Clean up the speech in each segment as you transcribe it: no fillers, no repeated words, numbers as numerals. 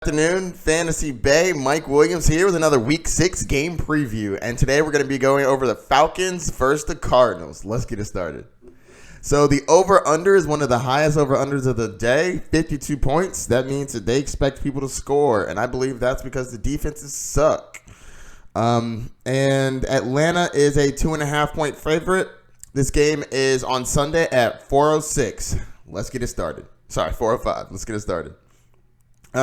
Afternoon, Fantasy Bay. Mike Williams here with another Week 6 game preview. And today we're going to be going over the Falcons versus the Cardinals. Let's get it started. So the over-under is one of the highest over-unders of the day, 52 points. That means that they expect people to score. And I believe that's because the defenses suck. And Atlanta is a 2.5-point favorite. This game is on Sunday at 4:06. Let's get it started. Sorry, 4:05. Let's get it started.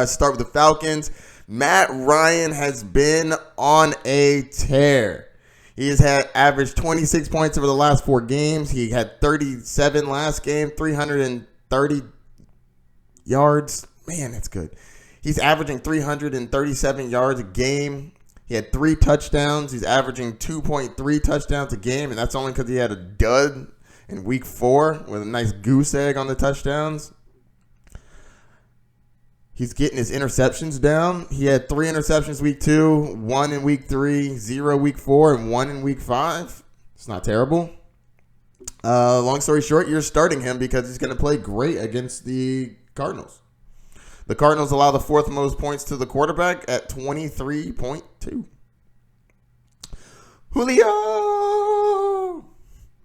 Start with the Falcons. Matt Ryan has been on a tear. He has had averaged 26 points over the last 4 games. He had 37 last game, 330 yards. Man, that's good. He's averaging 337 yards a game. He had 3 touchdowns. He's averaging 2.3 touchdowns a game, and that's only because he had a dud in week 4 with a nice goose egg on the touchdowns. He's getting his interceptions down. He had 3 interceptions week 2, 1 in week 3, 0 week 4, and 1 in week 5. It's not terrible. Long story short, you're starting him because he's going to play great against the Cardinals. The Cardinals allow the 4th most points to the quarterback at 23.2. Julio!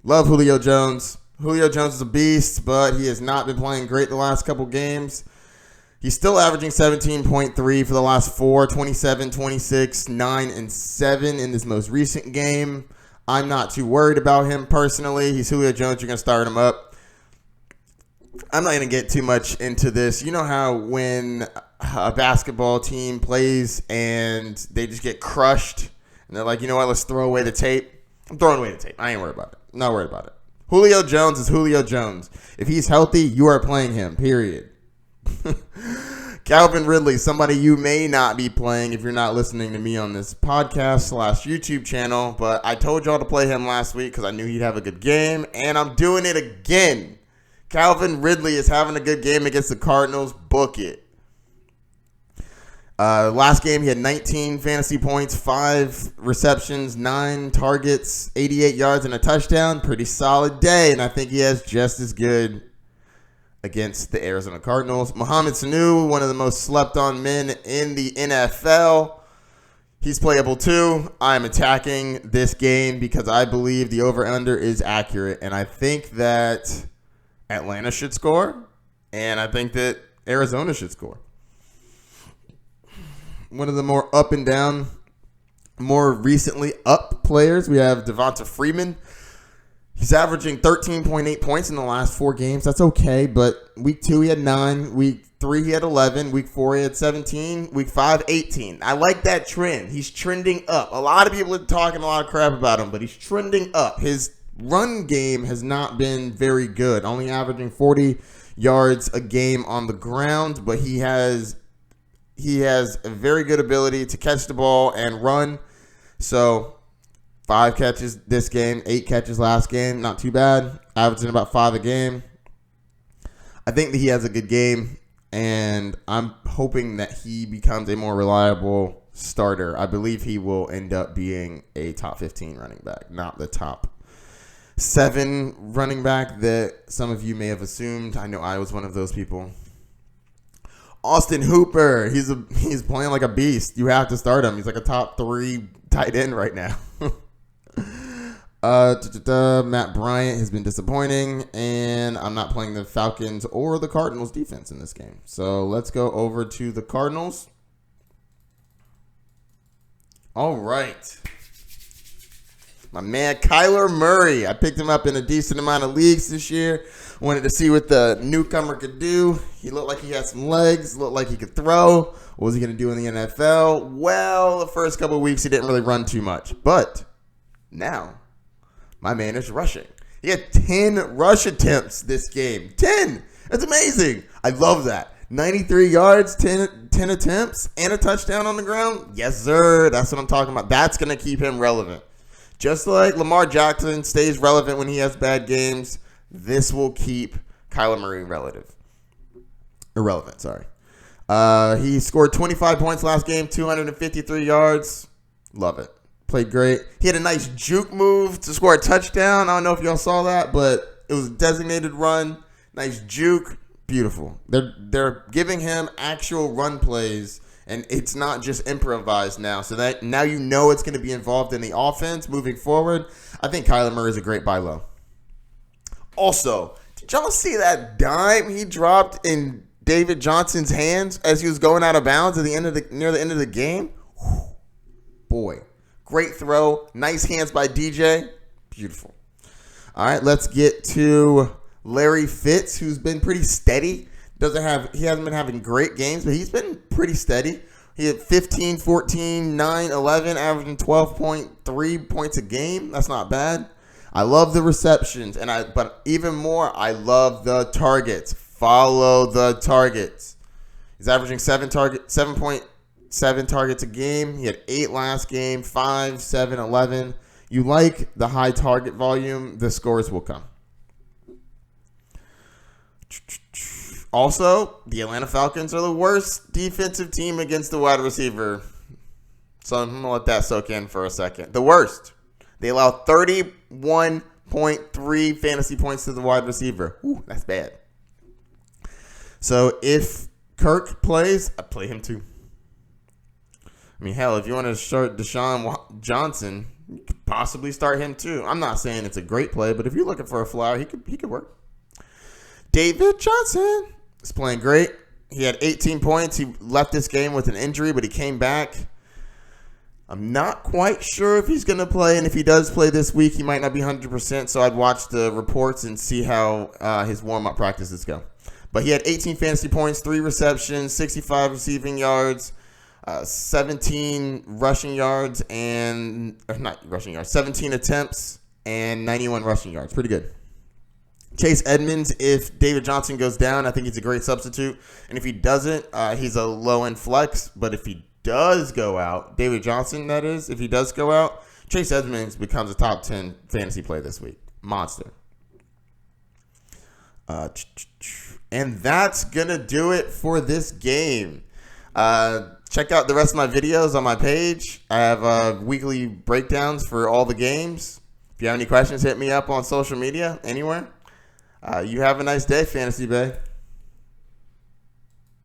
Love Julio Jones. Julio Jones is a beast, but he has not been playing great the last couple games. He's still averaging 17.3 for the last 4, 27, 26, 9, and 7 in this most recent game. I'm not too worried about him personally. He's Julio Jones. You're going to start him up. I'm not going to get too much into this. You know how when a basketball team plays and they just get crushed and they're like, you know what, let's throw away the tape. I'm throwing away the tape. I ain't worried about it. Not worried about it. Julio Jones is Julio Jones. If he's healthy, you are playing him, period. Calvin Ridley, somebody you may not be playing if you're not listening to me on this podcast / YouTube channel, but I told y'all to play him last week because I knew he'd have a good game, and I'm doing it again. Calvin Ridley is having a good game against the Cardinals. Book it. Last game, he had 19 fantasy points, 5 receptions, 9 targets, 88 yards, and a touchdown. Pretty solid day, and I think he has just as good against the Arizona Cardinals. Mohamed Sanu, one of the most slept-on men in the NFL. He's playable too. I'm attacking this game because I believe the over-under is accurate, and I think that Atlanta should score, and I think that Arizona should score. One of the more up and down, more recently up players, we have Devonta Freeman. He's averaging 13.8 points in the last 4 games. That's okay, but week 2 he had 9, week 3 he had 11, week 4 he had 17, week 5, 18. I like that trend. He's trending up. A lot of people are talking a lot of crap about him, but he's trending up. His run game has not been very good, only averaging 40 yards a game on the ground, but he has a very good ability to catch the ball and run. So 5 catches this game, 8 catches last game. Not too bad. Averaging about 5 a game. I think that he has a good game, and I'm hoping that he becomes a more reliable starter. I believe he will end up being a top 15 running back, not the top 7 running back that some of you may have assumed. I know I was one of those people. Austin Hooper, he's playing like a beast. You have to start him. He's like a top 3 tight end right now. Matt Bryant has been disappointing, and I'm not playing the Falcons or the Cardinals defense in this game. So let's go over to the Cardinals. All right. My man Kyler Murray. I picked him up in a decent amount of leagues this year. Wanted to see what the newcomer could do. He looked like he had some legs. Looked like he could throw. What was he going to do in the NFL? Well, the first couple of weeks he didn't really run too much. But now my man is rushing. He had 10 rush attempts this game. 10! That's amazing. I love that. 93 yards, 10 attempts, and a touchdown on the ground. Yes, sir. That's what I'm talking about. That's going to keep him relevant. Just like Lamar Jackson stays relevant when he has bad games, this will keep Kyler Murray irrelevant. He scored 25 points last game, 253 yards. Love it. Played great. He had a nice juke move to score a touchdown. I don't know if y'all saw that, but it was a designated run. Nice juke. Beautiful. They're giving him actual run plays, and it's not just improvised now. So that now you know it's going to be involved in the offense moving forward. I think Kyler Murray is a great buy low. Also, did y'all see that dime he dropped in David Johnson's hands as he was going out of bounds at the end of near the end of the game? Whew. Boy, great throw. Nice hands by DJ. Beautiful. All right, let's get to Larry Fitz, who's been pretty steady. He hasn't been having great games, but he's been pretty steady. He had 15, 14, 9, 11, averaging 12.3 points a game. That's not bad. I love the receptions, but even more, I love the targets. Follow the targets. He's averaging 7.7 targets a game. He had 8 last game, 5, 7, 11. You like the high target volume, the scores will come. Also, the Atlanta Falcons are the worst defensive team against the wide receiver. So I'm going to let that soak in for a second. The worst. They allow 31.3 fantasy points to the wide receiver. Ooh, that's bad. So if Kirk plays, I play him too. I mean, hell, if you want to start Deshaun Johnson, you could possibly start him too. I'm not saying it's a great play, but if you're looking for a flyer, he could work. David Johnson is playing great. He had 18 points. He left this game with an injury, but he came back. I'm not quite sure if he's going to play, and if he does play this week, he might not be 100%, so I'd watch the reports and see how his warm-up practices go. But he had 18 fantasy points, 3 receptions, 65 receiving yards, 17 rushing yards, 17 attempts, and 91 rushing yards. Pretty good. Chase Edmonds, if David Johnson goes down, I think he's a great substitute. And if he doesn't, he's a low-end flex. But if he does go out, David Johnson, that is, if he does go out, Chase Edmonds becomes a top 10 fantasy play this week. Monster. And that's going to do it for this game. Check out the rest of my videos on my page. I have weekly breakdowns for all the games. If you have any questions, hit me up on social media, anywhere. You have a nice day, Fantasy Bay.